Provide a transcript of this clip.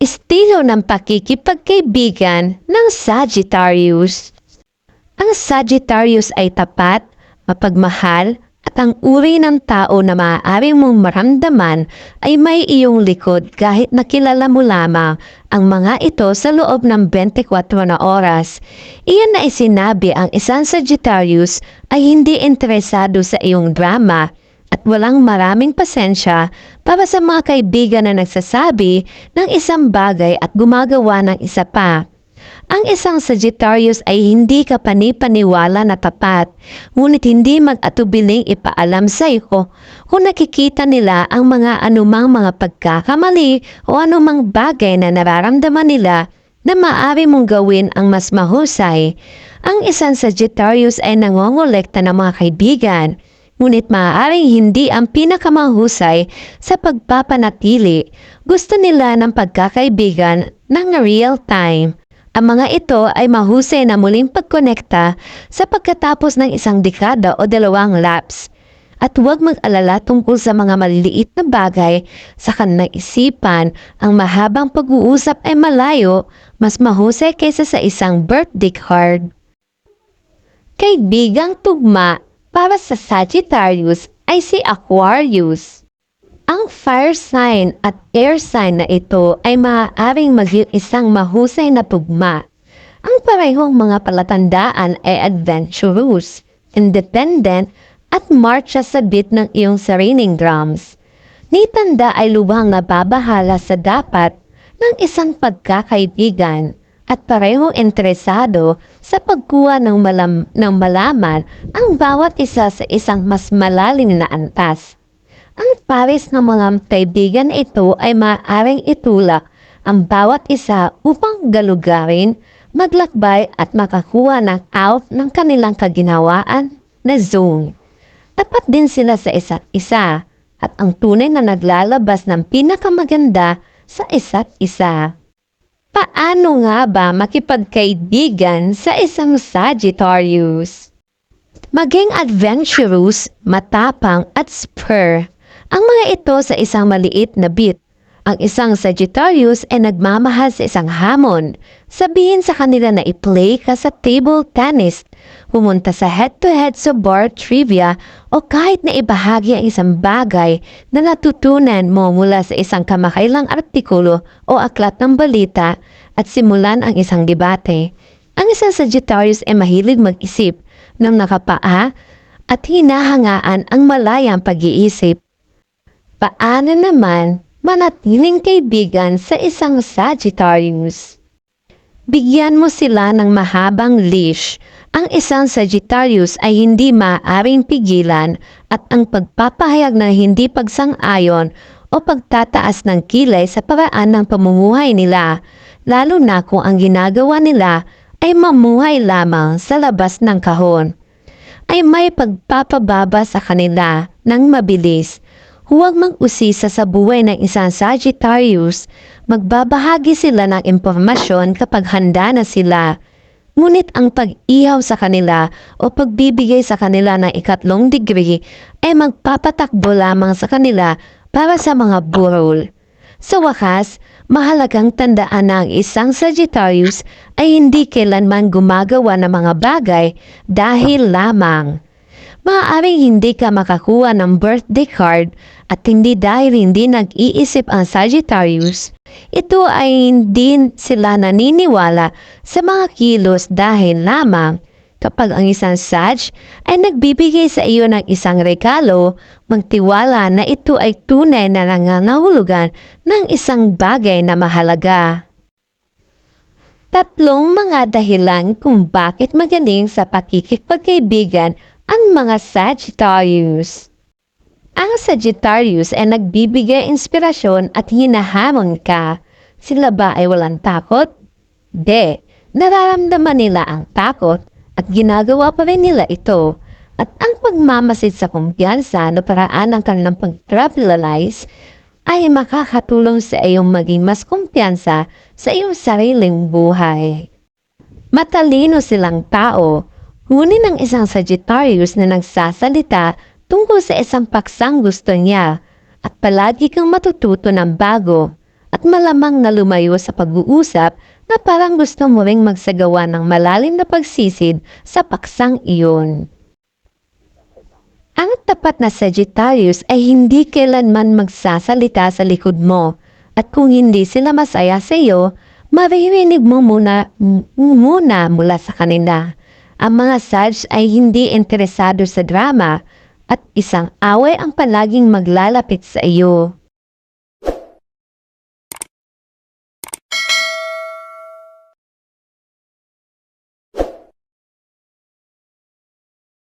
Estilo ng pakikipagkaibigan ng Sagittarius. Ang Sagittarius ay tapat, mapagmahal, at ang uri ng tao na maaaring mong maramdaman ay may iyong likod kahit nakilala mo lamang ang mga ito sa loob ng 24 na oras. Iyan na isinabi ang isang Sagittarius ay hindi interesado sa iyong drama at walang maraming pasensya para sa mga kaibigan na nagsasabi ng isang bagay at gumagawa ng isa pa. Ang isang Sagittarius ay hindi kapani-paniwala na tapat, ngunit hindi mag-atubiling ipaalam sa iyo kung nakikita nila ang mga anumang mga pagkakamali o anumang bagay na nararamdaman nila na maaari mong gawin ang mas mahusay. Ang isang Sagittarius ay nangongolekta ng mga kaibigan, ngunit maaaring hindi ang pinakamahusay sa pagpapanatili. Gusto nila ng pagkakaibigan ng real time. Ang mga ito ay mahusay na muling pagkonekta sa pagkatapos ng isang dekada o 2 laps. At huwag mag-alala tungkol sa mga maliliit na bagay sa kanilang isipan. Ang mahabang pag-uusap ay malayo, mas mahusay kaysa sa isang birthday card. Kaibigang tugma para sa Sagittarius ay si Aquarius. Ang fire sign at air sign na ito ay maaaring maging isang mahusay na tugma. Ang parehong mga palatandaan ay adventurous, independent, at marcha sa beat ng iyong sariling drums. Ni tanda ay lubhang nababahala sa dapat ng isang pagkakaibigan at parehong interesado sa pagkuha ng malaman ang bawat isa sa isang mas malalim na antas. Ang pares ng mga kaibigan ito ay maaaring itulak ang bawat isa upang galugarin, maglakbay at makakuha ng out ng kanilang kaginhawaan na zone. Tapat din sila sa isa't isa at ang tunay na naglalabas ng pinakamaganda sa isa't isa. Paano nga ba makipagkaibigan sa isang Sagittarius? Maging adventurous, matapang at spur. Ang mga ito sa isang maliit na beat. Ang isang Sagittarius ay nagmamahal sa isang hamon. Sabihin sa kanila na i-play ka sa table tennis, pumunta sa head-to-head sa bar trivia o kahit na ibahagi ang isang bagay na natutunan mo mula sa isang kamakailang artikulo o aklat ng balita at simulan ang isang debate. Ang isang Sagittarius ay mahilig mag-isip ng nakapaa at hinahangaan ang malayang pag-iisip. Paano naman manatiling kaibigan sa isang Sagittarius? Bigyan mo sila ng mahabang leash. Ang isang Sagittarius ay hindi maaaring pigilan at ang pagpapahayag na hindi pagsang-ayon o pagtataas ng kilay sa paraan ng pamumuhay nila, lalo na kung ang ginagawa nila ay mamuhay lamang sa labas ng kahon, ay may pagpapababa sa kanila ng mabilis. Huwag mag-usisa sa buhay ng isang Sagittarius. Magbabahagi sila ng impormasyon kapag handa na sila. Ngunit ang pag-ihaw sa kanila o pagbibigay sa kanila ng 3 degree ay magpapatakbo lamang sa kanila para sa mga burol. Sa wakas, mahalagang tandaan na ang isang Sagittarius ay hindi kailanman gumagawa ng mga bagay dahil lamang. Maaaring hindi ka makakuha ng birthday card at hindi dahil hindi nag-iisip ang Sagittarius. Ito ay hindi sila naniniwala sa mga kilos dahil lamang kapag ang isang Sag ay nagbibigay sa iyo ng isang regalo, magtiwala na ito ay tunay na nangangahulugan ng isang bagay na mahalaga. 3 mga dahilan kung bakit magaling sa pakikipagkaibigan ang mga Sagittarius. Ang Sagittarius ay nagbibigay inspirasyon at hinahamon ka. Sila ba ay walang takot? Di. Nararamdaman nila ang takot at ginagawa pa rin nila ito. At ang pagmamasid sa kumpiyansa na paraan ng kanilang pag-travelize ay makakatulong sa iyong maging mas kumpiyansa sa iyong sariling buhay. Matalino silang tao. Ngunit ng isang Sagittarius na nagsasalita tungkol sa isang paksang gusto niya at palagi kang matututo ng bago at at malamang na lumayo sa pag-uusap na parang gusto mo ring magsagawa ng malalim na pagsisid sa paksang iyon. Ang tapat na Sagittarius ay hindi kailanman magsasalita sa likod mo at kung hindi sila masaya sa iyo, maririnig mo muna mula sa kanila. Ang mga Sag ay hindi interesado sa drama at isang away ang palaging maglalapit sa iyo.